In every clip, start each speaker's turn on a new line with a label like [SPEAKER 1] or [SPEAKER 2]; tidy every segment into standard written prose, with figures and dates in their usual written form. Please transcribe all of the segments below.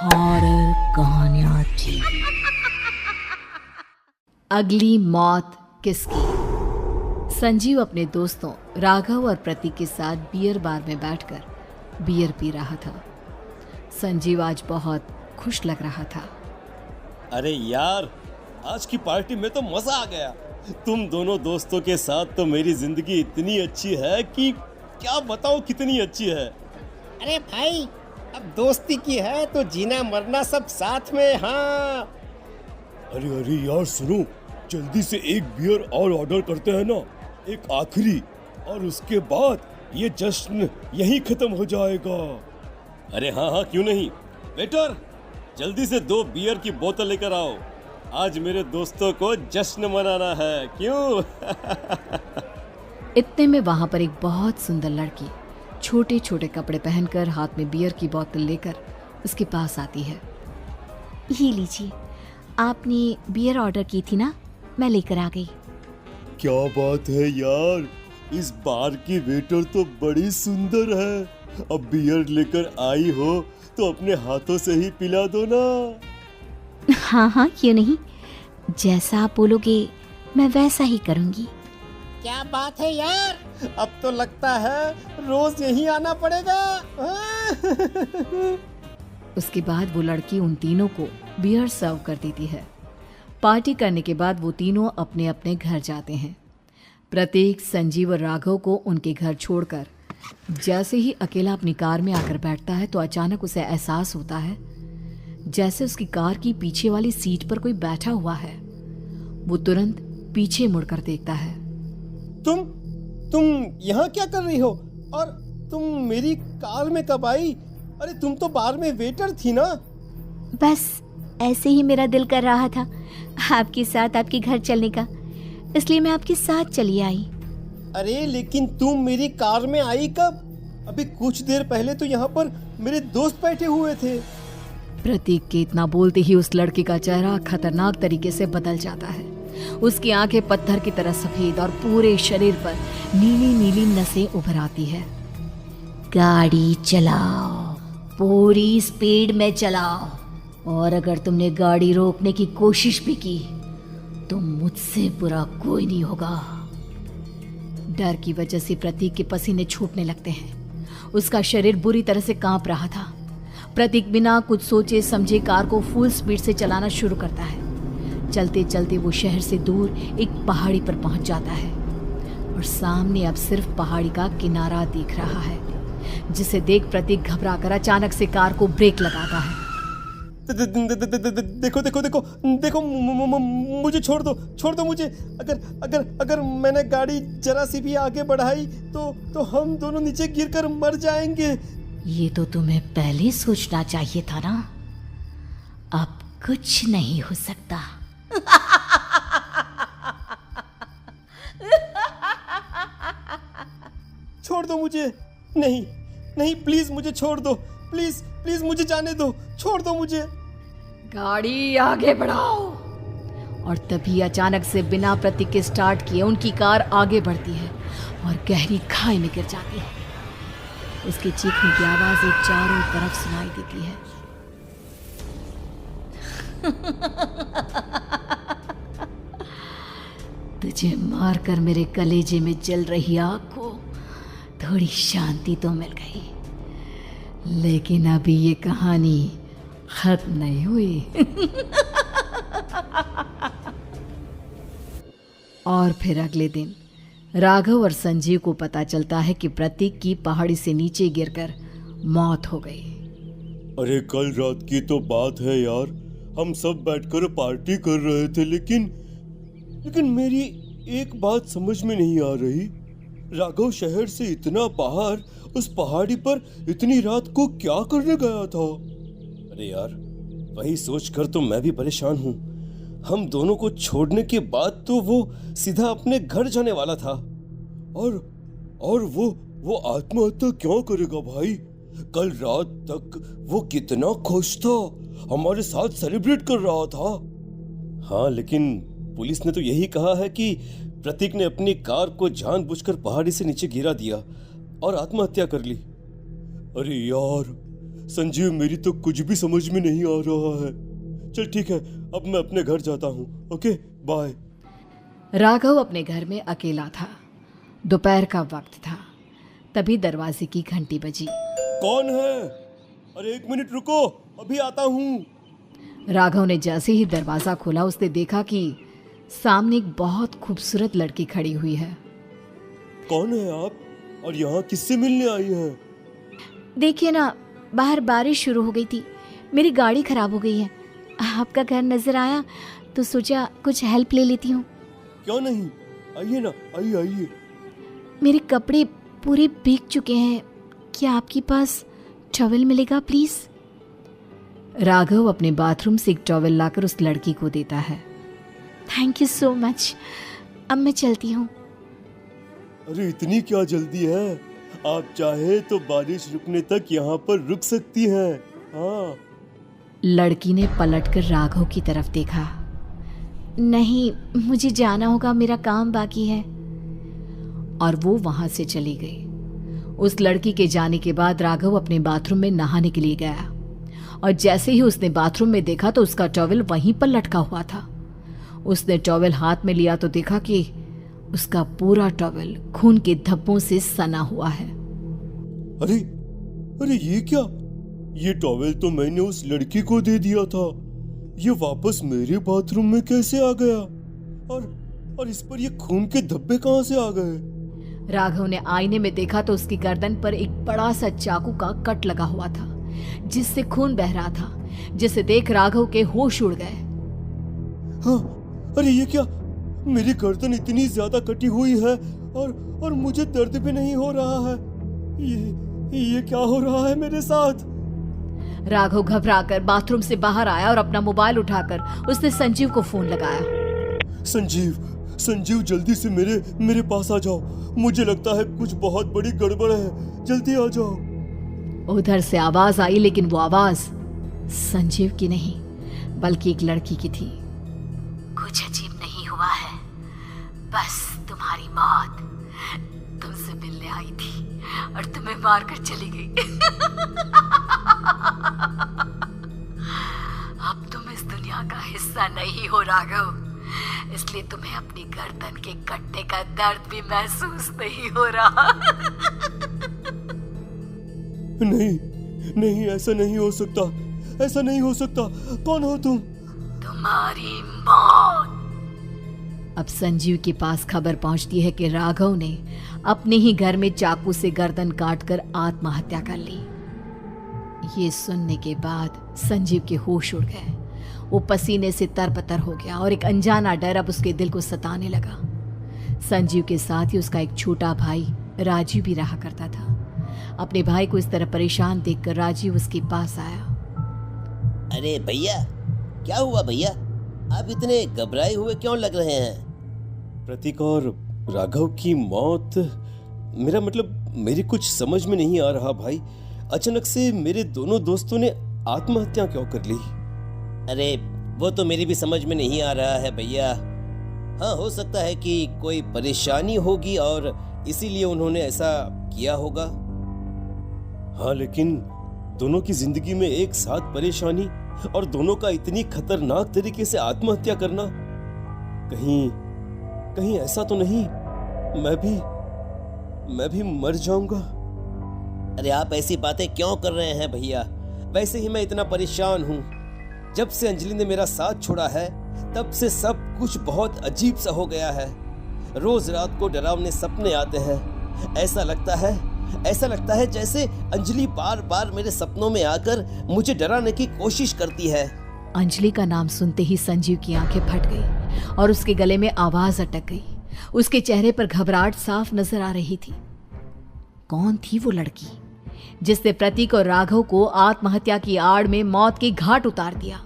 [SPEAKER 1] Horror कहानियां थी। अगली मौत किसकी? संजीव अपने दोस्तों राघव और प्रतीक के साथ बियर बार में बैठकर बियर पी रहा था। संजीव आज बहुत खुश लग रहा था।
[SPEAKER 2] अरे यार, आज की पार्टी में तो मजा आ गया। तुम दोनों दोस्तों के साथ तो मेरी जिंदगी इतनी अच्छी है कि क्या बताऊं कितनी अच्छी है।
[SPEAKER 3] अरे भाई, अब दोस्ती की है तो जीना मरना सब साथ में। हाँ
[SPEAKER 2] अरे यार सुनो, जल्दी से एक बियर और ऑर्डर करते हैं ना, एक आखिरी, और उसके बाद ये जश्न यहीं खत्म हो जाएगा। अरे हाँ, क्यों नहीं। वेटर, जल्दी से 2 बियर की बोतल लेकर आओ। आज मेरे दोस्तों को जश्न मनाना है, क्यों?
[SPEAKER 1] इतने में वहां पर एक बहुत सुंदर लड़की छोटे छोटे कपड़े पहनकर हाथ में बियर की बोतल लेकर उसके पास आती है।
[SPEAKER 4] ये लीजिए, आपने बियर ऑर्डर की थी ना, मैं लेकर आ गई।
[SPEAKER 2] क्या बात है यार, इस बार की वेटर तो बड़ी सुंदर है। अब बियर लेकर आई हो तो अपने हाथों से ही पिला दो ना।
[SPEAKER 4] हाँ, क्यों नहीं, जैसा आप बोलोगे मैं वैसा ही करूँगी।
[SPEAKER 3] क्या बात है यार, अब तो लगता है रोज यहीं आना पड़ेगा।
[SPEAKER 1] उसके बाद वो लड़की उन तीनों को बियर सर्व कर देती है। पार्टी करने के बाद वो तीनों अपने अपने घर जाते हैं। प्रतीक, संजीव और राघव को उनके घर छोड़कर जैसे ही अकेला अपनी कार में आकर बैठता है तो अचानक उसे एहसास होता है जैसे उसकी कार की पीछे वाली सीट पर कोई बैठा हुआ है। वो तुरंत पीछे मुड़कर देखता है।
[SPEAKER 3] तुम यहाँ क्या कर रही हो? और तुम मेरी कार में कब आई? अरे तुम तो बार में वेटर थी ना।
[SPEAKER 4] बस ऐसे ही मेरा दिल कर रहा था आपके साथ आपके घर चलने का, इसलिए मैं आपके साथ चली आई।
[SPEAKER 3] अरे लेकिन तुम मेरी कार में आई कब? अभी कुछ देर पहले तो यहाँ पर मेरे दोस्त बैठे हुए थे।
[SPEAKER 1] प्रतीक के इतना बोलते ही उस लड़के का चेहरा खतरनाक तरीके से बदल जाता है। उसकी आंखें पत्थर की तरह सफेद और पूरे शरीर पर नीली नीली नसें उभर आती है।
[SPEAKER 4] गाड़ी चलाओ, पूरी स्पीड में चलाओ, और अगर तुमने गाड़ी रोकने की कोशिश भी की तो मुझसे बुरा कोई नहीं होगा।
[SPEAKER 1] डर की वजह से प्रतीक के पसीने छूटने लगते हैं। उसका शरीर बुरी तरह से कांप रहा था। प्रतीक बिना कुछ सोचे समझे कार को फुल स्पीड से चलाना शुरू करता है। चलते चलते वो शहर से दूर एक पहाड़ी पर पहुंच जाता है और सामने अब सिर्फ पहाड़ी का किनारा दिख रहा है, जिसे देख प्रतीक घबराकर अचानक से कार को ब्रेक लगाता है।
[SPEAKER 3] देखो, मुझे छोड़ दो मुझे। अगर मैंने गाड़ी जरा सी भी आगे बढ़ाई तो हम दोनों नीचे गिरकर मर जाएंगे।
[SPEAKER 4] ये तो तुम्हें पहले सोचना चाहिए था ना। अब कुछ नहीं हो सकता।
[SPEAKER 3] छोड़ दो मुझे। नहीं, प्लीज मुझे छोड़ दो। प्लीज मुझे जाने दो। छोड़ दो मुझे।
[SPEAKER 1] गाड़ी आगे बढ़ाओ। और तभी अचानक से बिना प्रतीक के स्टार्ट किए उनकी कार आगे बढ़ती है और गहरी खाई में गिर जाती है। उसके चीखने की आवाज एक चारों तरफ सुनाई देती है। तुझे मारकर मेरे कलेजे में जल रही आग को थोड़ी शांति तो मिल गई, लेकिन अभी ये कहानी खत्म नहीं हुई। और फिर अगले दिन राघव और संजीव को पता चलता है कि प्रतीक की पहाड़ी से नीचे गिरकर मौत हो गई।
[SPEAKER 2] अरे कल रात की तो बात है यार, हम सब बैठकर पार्टी कर रहे थे, लेकिन मेरी एक बात समझ में नहीं आ रही। राघव शहर से इतना बाहर उस पहाड़ी पर इतनी रात को क्या करने गया था? अरे यार, वही सोचकर तो मैं भी परेशान हूँ। हम दोनों को छोड़ने के बाद तो वो सीधा अपने घर जाने वाला था, और वो आत्महत्या क्यों करेगा भाई? कल रात तक वो कितना खुश था, हमारे साथ सेलिब्रेट कर रहा था। हाँ, लेकिन पुलिस ने तो यही कहा है कि प्रतीक ने अपनी कार को जानबूझकर पहाड़ी से नीचे गिरा दिया और आत्महत्या कर ली। अरे यार, संजीव, मेरी तो कुछ भी समझ में नहीं आ रहा है। चल ठीक है, अब मैं अपने घर जाता हूँ। Okay, bye.
[SPEAKER 1] राघव अपने घर में अकेला था। दोपहर का वक्त था। तभी दरवाजे की घंटी बजी।
[SPEAKER 2] कौन है? अरे 1 मिनट रुको, अभी आता हूँ।
[SPEAKER 1] राघव ने जैसे ही दरवाजा खोला उसने देखा कि सामने एक बहुत खूबसूरत लड़की खड़ी हुई है।
[SPEAKER 2] कौन है आप और यहाँ किससे मिलने आई है?
[SPEAKER 4] देखिए ना, बाहर बारिश शुरू हो गई थी, मेरी गाड़ी खराब हो गई है। आपका घर नजर आया तो सोचा कुछ हेल्प ले लेती हूँ।
[SPEAKER 2] क्यों नहीं, आइए ना, आइए आइए।
[SPEAKER 4] मेरे कपड़े पूरे भीग चुके हैं, क्या आपके पास टॉवल मिलेगा प्लीज?
[SPEAKER 1] राघव अपने बाथरूम से एक टॉवल लाकर उस लड़की को देता है।
[SPEAKER 4] थैंक यू सो मच, अब मैं चलती हूँ।
[SPEAKER 2] अरे इतनी क्या जल्दी है? आप चाहे तो बारिश रुकने तक यहाँ पर रुक सकती हैं। हाँ।
[SPEAKER 1] लड़की ने पलटकर राघव की तरफ देखा।
[SPEAKER 4] नहीं, मुझे जाना होगा, मेरा काम बाकी है।
[SPEAKER 1] और वो वहां से चली गई। उस लड़की के जाने के बाद राघव अपने बाथरूम में नहाने के लिए गया और जैसे ही उसने बाथरूम में देखा तो उसका टॉवल वहीं पर लटका हुआ था। उसने टॉवल हाथ में लिया तो देखा कि उसका पूरा टॉवल खून के धब्बों से सना हुआ है।
[SPEAKER 2] अरे अरे ये क्या? ये टॉवल तो मैंने उस लड़की को दे दिया था। ये वापस मेरे बाथरूम में कैसे आ गया? और इस पर ये खून के धब्बे कहां से आ गए?
[SPEAKER 1] राघव ने आईने में देखा तो उसकी गर्दन पर एक बड़ा सा चाकू का कट लगा हुआ था जिससे खून बह रहा था, जिसे देख राघव के होश उड़ गए।
[SPEAKER 2] हाँ, अरे ये क्या? मेरी गर्दन इतनी ज्यादा कटी हुई है और मुझे दर्द भी नहीं हो रहा है। ये क्या हो रहा है मेरे साथ?
[SPEAKER 1] राघव घबराकर बाथरूम से बाहर आया और अपना मोबाइल उठाकर उसने संजीव को फोन लगाया।
[SPEAKER 2] संजीव जल्दी से मेरे पास आ जाओ। मुझे लगता है कुछ बहुत बड़ी गड़बड़ है, जल्दी आ जाओ।
[SPEAKER 1] उधर से आवाज आई, लेकिन वो आवाज संजीव की नहीं बल्कि एक लड़की की थी।
[SPEAKER 4] कुछ अजीब नहीं हुआ है, बस तुम्हारी मौत तुमसे मिलने आई थी और तुम्हें मारकर चली गई। अब तुम इस दुनिया का हिस्सा नहीं हो राघव, इसलिए तुम्हें अपनी गर्दन के कटने का दर्द भी महसूस नहीं हो रहा।
[SPEAKER 2] नहीं, ऐसा नहीं हो सकता, ऐसा नहीं हो सकता। कौन हो तुम?
[SPEAKER 4] तुम्हारी मौत।
[SPEAKER 1] अब संजीव के पास खबर पहुंचती है कि राघव ने अपने ही घर में चाकू से गर्दन काटकर आत्महत्या कर ली। ये सुनने के बाद संजीव के होश उड़ गए। वो पसीने से तरबतर हो गया और एक अनजाना डर अब उसके दिल को सताने लगा। संजीव के साथ ही उसका एक छोटा भाई राजीव भी रहा करता था। अपने भाई को इस तरह परेशान देखकर राजीव उसके पास आया।
[SPEAKER 5] अरे भैया, क्या हुआ भैया? आप इतने घबराए हुए क्यों लग रहे हैं?
[SPEAKER 2] प्रतीक और राघव की मौत, मेरा मतलब मेरी कुछ समझ में नहीं आ रहा भाई। अचानक से मेरे दोनों दोस्तों ने आत्महत्या क्यों कर ली?
[SPEAKER 5] अरे वो तो मेरी भी समझ में नहीं आ रहा है भैया। हाँ, हो सकता है कि कोई परेशानी होगी और इसीलिए उन्होंने ऐसा किया होगा।
[SPEAKER 2] हाँ, लेकिन दोनों की जिंदगी में एक साथ परेशानी और दोनों का इतनी खतरनाक तरीके से आत्महत्या करना, कहीं ऐसा तो नहीं मैं भी मर जाऊंगा?
[SPEAKER 5] अरे आप ऐसी बातें क्यों कर रहे हैं भैया? वैसे ही मैं इतना परेशान हूँ। जब से अंजलि ने मेरा साथ छोड़ा है तब से सब कुछ बहुत अजीब सा हो गया है। रोज रात को डरावने सपने आते हैं। ऐसा लगता है जैसे अंजलि बार बार मेरे सपनों में आकर मुझे डराने की कोशिश करती है।
[SPEAKER 1] अंजलि का नाम सुनते ही संजीव की आंखें फट गई और उसके गले में आवाज अटक गई। उसके चेहरे पर घबराहट साफ नजर आ रही थी। कौन थी वो लड़की जिसने प्रतीक और राघव को आत्महत्या की आड़ में मौत के घाट उतार दिया?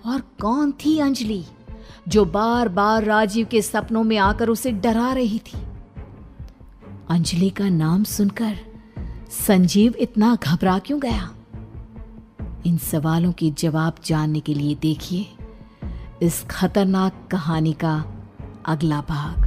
[SPEAKER 1] और कौन थी अंजलि जो बार बार राजीव के सपनों में आकर उसे डरा रही थी? अंजलि का नाम सुनकर संजीव इतना घबरा क्यों गया? इन सवालों के जवाब जानने के लिए देखिए इस खतरनाक कहानी का अगला भाग।